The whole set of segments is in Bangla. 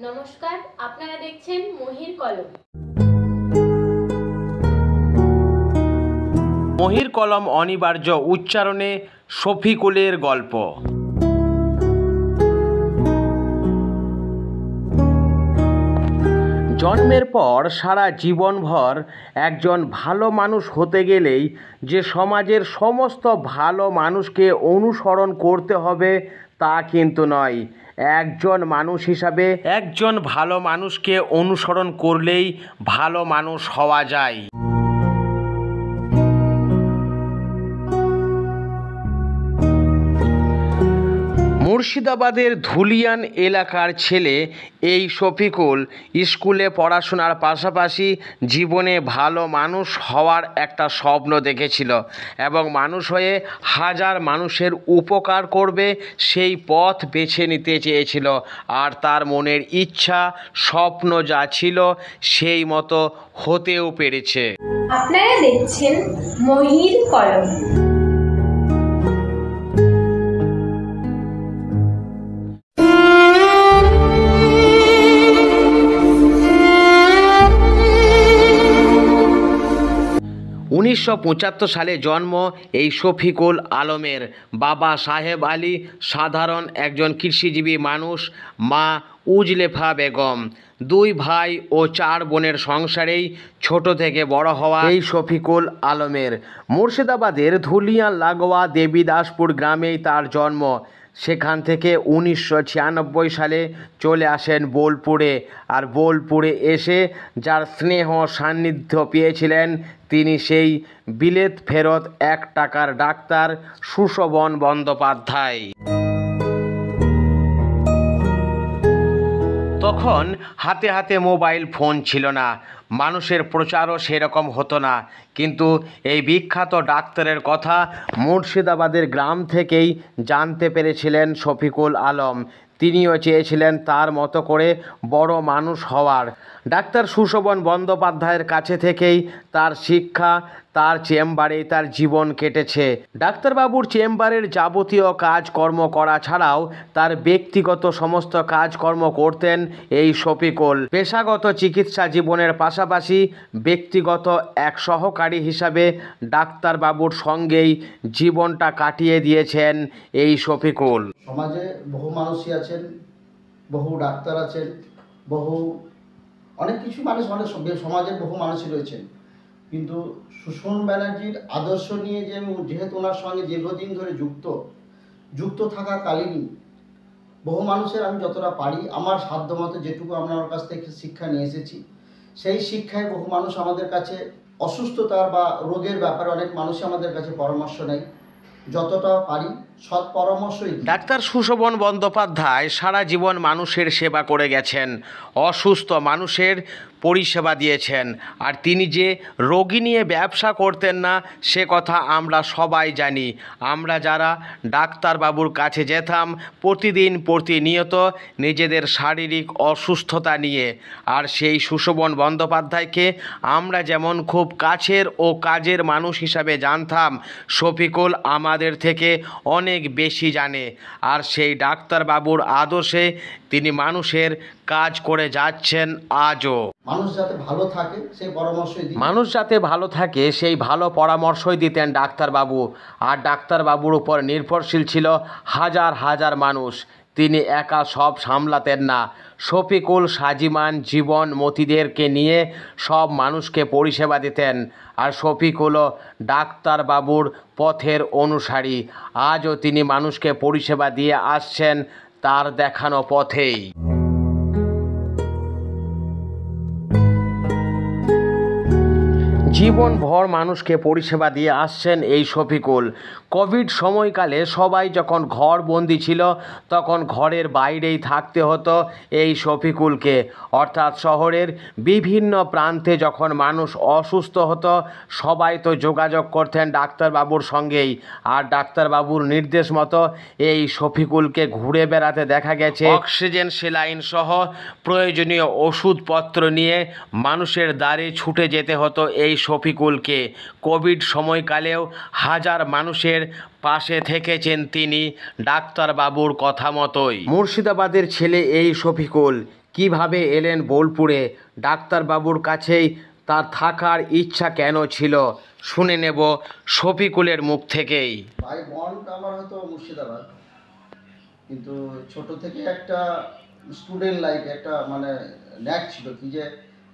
নমস্কার, আপনারা দেখছেন মহির কলম। মহির কলম অনিবার্য উচ্চারণে শফিকুলের গল্প। জন্মের পর সারা জীবনভর একজন ভালো মানুষ হতে গেলেই যে সমাজের সমস্ত ভালো মানুষকে অনুসরণ করতে হবে তা কিন্তু নয়। একজন মানুষ হিসাবে একজন ভালো মানুষকে অনুসরণ করলেই ভালো মানুষ হওয়া যায়। মুর্শিদাবাদের ধুলিয়ান এলাকার ছেলে এই শফিকুল স্কুলে পড়াশোনার পাশাপাশি জীবনে ভালো মানুষ হওয়ার একটা স্বপ্ন দেখেছিল এবং মানুষ হয়ে হাজার মানুষের উপকার করবে সেই পথ বেছে নিতে চেয়েছিল। আর তার মনের ইচ্ছা স্বপ্ন যা ছিল সেই মতো হতেও পেরেছে। আপনারা দেখছেন মহির কলম। 1975 সালে জন্ম এই শফিকুল আলমের। বাবা সাহেব আলী সাধারণ একজন কৃষিজীবী মানুষ, মা উজলেফা বেগম। দুই ভাই ও চার বোনের সংসারেই ছোট থেকে বড় হওয়া এই শফিকুল আলমের মুর্শিদাবাদের ধুলিয়ান লাগোয়া দেবীদাসপুর গ্রামেই তার জন্ম। সেখান থেকে 1996 সালে চলে আসেন বোলপুরে। আর বোলপুরে এসে যার স্নেহ সান্নিধ্য পেয়েছিলেন তিনি সেই বিলেত ফেরত 1 টাকার ডাক্তার সুশোভন বন্দ্যোপাধ্যায়। তখন হাতে হাতে মোবাইল ফোন ছিল না, মানুষের প্রচারও সেরকম হতো না, কিন্তু এই বিখ্যাত ডাক্তারের কথা মুর্শিদাবাদের গ্রাম থেকেই জানতে পেরেছিলেন শফিকুল আলম। তিনিও চেয়েছিলেন তার মতো করে বড় মানুষ হওয়ার। ডাক্তার সুশোভন বন্দ্যোপাধ্যায়ের কাছে থেকেই তার শিক্ষা, তার চেম্বারেই তার জীবন কেটেছে। ডাক্তারবাবুর চেম্বারের যাবতীয় কাজকর্ম করা ছাড়াও তার ব্যক্তিগত সমস্ত কাজকর্ম করতেন এই শফিকুল। পেশাগত চিকিৎসা জীবনের পাশাপাশি ব্যক্তিগত এক সহকারী হিসাবে ডাক্তারবাবুর সঙ্গেই জীবনটা কাটিয়ে দিয়েছেন এই শফিকুল। সমাজে বহু মানুষই আছেন, বহু ডাক্তার আছেন, বহু অনেক কিছু মানুষ, সমাজের বহু মানুষই রয়েছেন, কিন্তু সুষম ব্যানার্জির আদর্শ নিয়ে যেহেতু ওনার সঙ্গে দীর্ঘদিন ধরে যুক্ত থাকাকালীনই বহু মানুষের আমি যতটা পারি আমার সাধ্যমতো যেটুকু আমরা ওর কাছ থেকে শিক্ষা নিয়ে এসেছি, সেই শিক্ষায় বহু মানুষ আমাদের কাছে অসুস্থতার বা রোগের ব্যাপারে অনেক মানুষই আমাদের কাছে পরামর্শ নেয়। যতটা পারি সৎ পরামর্শই। ডাক্তার সুশোভন বন্দ্যোপাধ্যায় সারা জীবন মানুষের সেবা করে গেছেন, অসুস্থ মানুষের পরিষেবা দিয়েছেন। আর তিনি যে রোগী নিয়ে ব্যবসা করতেন না সে কথা আমরা সবাই জানি। আমরা যারা ডাক্তারবাবুর কাছে যেতাম প্রতিনিয়ত নিজেদের শারীরিক অসুস্থতা নিয়ে, আর সেই সুশোভন বন্দ্যোপাধ্যায়কে আমরা যেমন খুব কাছের ও কাজের মানুষ হিসাবে জানতাম, শফিকুল আমাদের থেকে অনেক বেশি জানে। আর সেই ডাক্তারবাবুর আদর্শে তিনি মানুষের কাজ করে যাচ্ছেন আজও। মানুষ যাতে ভালো থাকে সেই ভালো পরামর্শই দিতেন ডাক্তারবাবু। আর ডাক্তারবাবুর উপর নির্ভরশীল ছিল হাজার হাজার মানুষ। তিনি একা সব সামলাতেন না। শফিকুল সাজিমান জীবন মতিদেরকে নিয়ে সব মানুষকে পরিষেবা দিতেন। আর শফিকুলও ডাক্তারবাবুর পথের অনুসারী। আজও তিনি মানুষকে পরিষেবা দিয়ে আসছেন তার দেখানো পথেই। জীবনভর মানুষকে পরিষেবা দিয়ে আসছেন এই শফিকুল। কোভিড সময়কালে সবাই যখন ঘরবন্দি ছিল তখন ঘরের বাইরেই থাকতে হতো এই শফিকুলকে। অর্থাৎ শহরের বিভিন্ন প্রান্তে যখন মানুষ অসুস্থ হতো সবাই তো যোগাযোগ করতেন ডাক্তারবাবুর সঙ্গেই। আর ডাক্তারবাবুর নির্দেশ মতো এই শফিকুলকে ঘুরে বেড়াতে দেখা গেছে। অক্সিজেন সেলাইন সহ প্রয়োজনীয় ওষুধপত্র নিয়ে মানুষের দ্বারে ছুটে যেতে হতো এই শফিকুলকে। কোভিড সময়কালেও হাজার মানুষের পাশে থেকেছেন তিনি ডাক্তারবাবুর কথা মতোই। মুর্শিদাবাদের ছেলে এই শফিকুল কিভাবে এলেন বোলপুরে, ডাক্তারবাবুর কাছেই তার থাকার ইচ্ছা কেন ছিল, শুনে নেব শফিকুলের মুখ থেকেই। ভাই বনটা আমার হয়তো মুর্শিদাবাদ, কিন্তু ছোট থেকে একটা স্টুডেন্ট লাইফ একটা মানে ন্যাক ছিল কি যে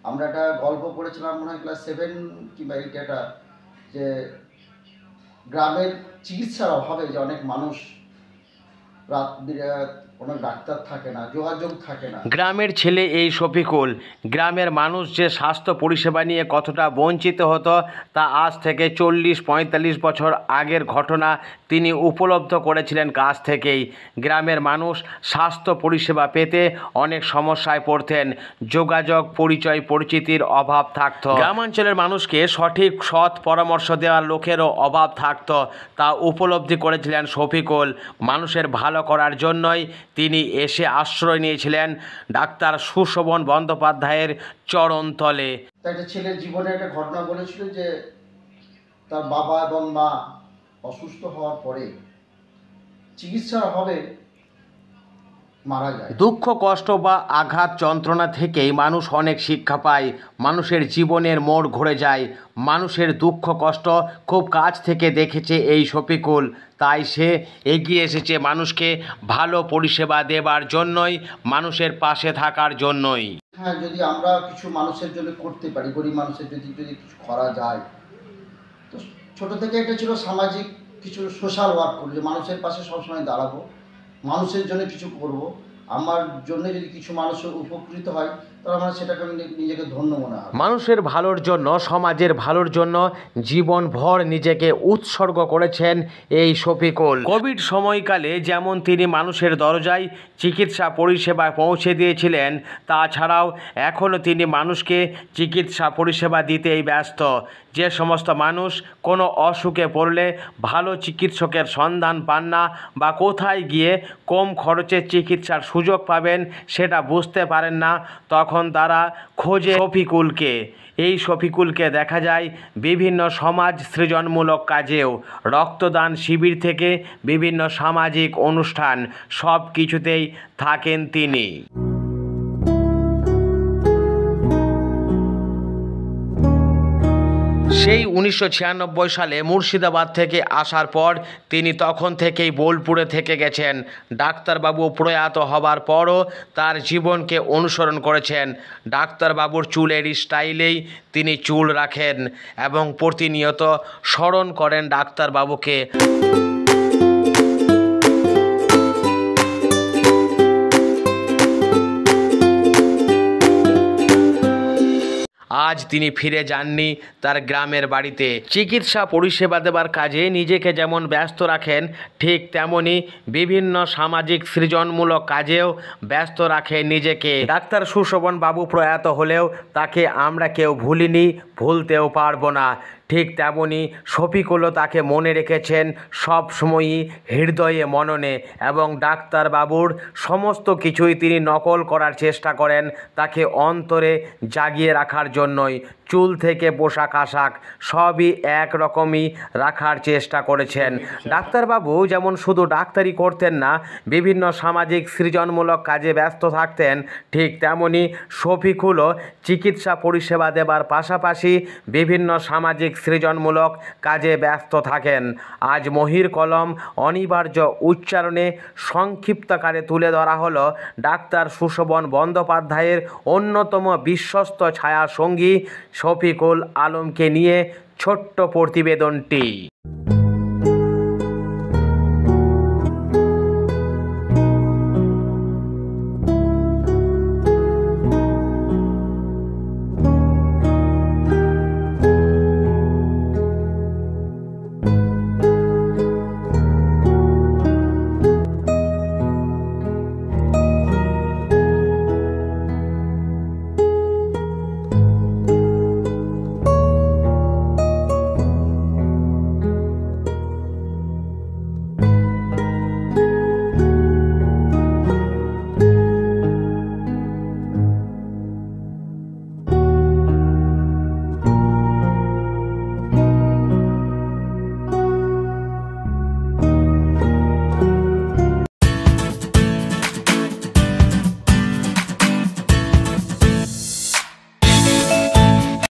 আমরা একটা গল্প পড়েছিলাম মনে হয় ক্লাস 7 কিংবা 8 একটা, যে গ্রামের চিকিৎসার অভাবে যে অনেক মানুষ রাত বিরাত কোনো ডাক্তার থাকে না, যোগাযোগ থাকে না। গ্রামের ছেলে এই শফিকুল, গ্রামের মানুষ যে স্বাস্থ্য পরিষেবা নিয়ে কতটা বঞ্চিত হতো তা আজ থেকে 40-45 বছর আগের ঘটনা তিনি উপলব্ধ করেছিলেন কাছ থেকেই। গ্রামের মানুষ স্বাস্থ্য পরিষেবা পেতে অনেক সমস্যায় পড়তেন, যোগাযোগ পরিচয় পরিচিতির অভাব থাকতো, গ্রামাঞ্চলের মানুষকে সঠিক সৎ পরামর্শ দেওয়ার লোকেরও অভাব থাকতো। তা উপলব্ধি করেছিলেন শফিকুল। মানুষের ভালো করার জন্যই তিনি এসে আশ্রয় নিয়েছিলেন ডাক্তার সুশোভন বন্দ্যোপাধ্যায়ের চরণতলে। একটা ছেলের জীবনে একটা ঘটনা বলেছিল যে তার বাবা এবং মা অসুস্থ হওয়ার পরে চিকিৎসার অভাবে মারা যায়। দুঃখ কষ্ট বা আঘাত যন্ত্রণা থেকেই মানুষ অনেক শিক্ষা পায়, মানুষের জীবনের মোড় ঘুরে যায়। মানুষের দুঃখ কষ্ট খুব কাছ থেকে দেখেছে এই শফিকুল, তাই সে এগিয়ে এসেছে মানুষকে ভালো পরিষেবা দেবার জন্যই, মানুষের পাশে থাকার জন্যই। হ্যাঁ, যদি আমরা কিছু মানুষের জন্য করতে পারি, গরিব মানুষের যদি কিছু করা যায়, তো ছোট থেকে একটা ছিল সামাজিক কিছু সোশ্যাল ওয়ার্ক করবো, যে মানুষের পাশে সবসময় দাঁড়াবো, মানুষের জন্য কিছু করব। আমার জন্য যদি কিছু মানুষ উপকৃত হয় তাহলে আমার সেটাকে আমি নিজেকে ধন্য মনে হয়। মানুষের ভালোর জন্য, সমাজের ভালোর জন্য জীবনভর নিজেকে উৎসর্গ করেছেন এই শফিকুল। কোভিড সময়কালে যেমন তিনি মানুষের দরজায় চিকিৎসা পরিষেবা পৌঁছে দিয়েছিলেন, তাছাড়াও এখনও তিনি মানুষকে চিকিৎসা পরিষেবা দিতেই ব্যস্ত। যে সমস্ত মানুষ কোনো অসুখে পড়লে ভালো চিকিৎসকের সন্ধান পান না বা কোথায় গিয়ে কম খরচে চিকিৎসার সুযোগ পাবেন সেটা বুঝতে পারেন না, তখন তারা খোঁজে শফিকুলকে। এই শফিকুলকে দেখা যায় বিভিন্ন সমাজ সৃজনমূলক কাজেও, রক্তদান শিবির থেকে বিভিন্ন সামাজিক অনুষ্ঠান, সব কিছুতেই থাকেন তিনি। সেই 1996 সালে মুর্শিদাবাদ থেকে আসার পর তিনি তখন থেকেই বোলপুরে থেকে গেছেন। ডাক্তারবাবু প্রয়াত হবার পরও তার জীবনকে অনুসরণ করেছেন। ডাক্তারবাবুর চুলের স্টাইলেই তিনি চুল রাখেন এবং প্রতিনিয়ত স্মরণ করেন ডাক্তারবাবুকে। আজ তিনি ফিরে যাননি তার গ্রামের বাড়িতে। চিকিৎসা পরিষেবা দেবার কাজে নিজেকে যেমন ব্যস্ত রাখেন, ঠিক তেমনি বিভিন্ন সামাজিক সৃজনমূলক কাজেও ব্যস্ত রাখেন নিজেকে। ডাক্তার সুশোভন বাবু প্রয়াত হলেও তাকে আমরা কেউ ভুলিনি, ভুলতেও পারবো না। ঠিক তেমনি শফিকুলও তাকে মনে রেখেছেন সব সময়ই হৃদয়ে মননে, এবং ডাক্তারবাবুর সমস্ত কিছুই তিনি নকল করার চেষ্টা করেন তাকে অন্তরে জাগিয়ে রাখার জন্যই। চুল থেকে পোশাক আশাক সবই একরকমই রাখার চেষ্টা করেছেন। ডাক্তারবাবু যেমন শুধু ডাক্তারি করতেন না, বিভিন্ন সামাজিক সৃজনমূলক কাজে ব্যস্ত থাকতেন, ঠিক তেমনি শফিকুলও চিকিৎসা পরিষেবা দেবার পাশাপাশি বিভিন্ন সামাজিক সৃজনমূলক কাজে ব্যস্ত থাকেন। আজ মহির কলম অনিবার্য উচ্চারণে সংক্ষিপ্তকারে তুলে ধরা হলো ডাক্তার সুশোভন বন্দ্যোপাধ্যায়ের অন্যতম বিশ্বস্ত ছায়া সঙ্গী শফিকুল আলমকে নিয়ে ছোট্ট প্রতিবেদনটি।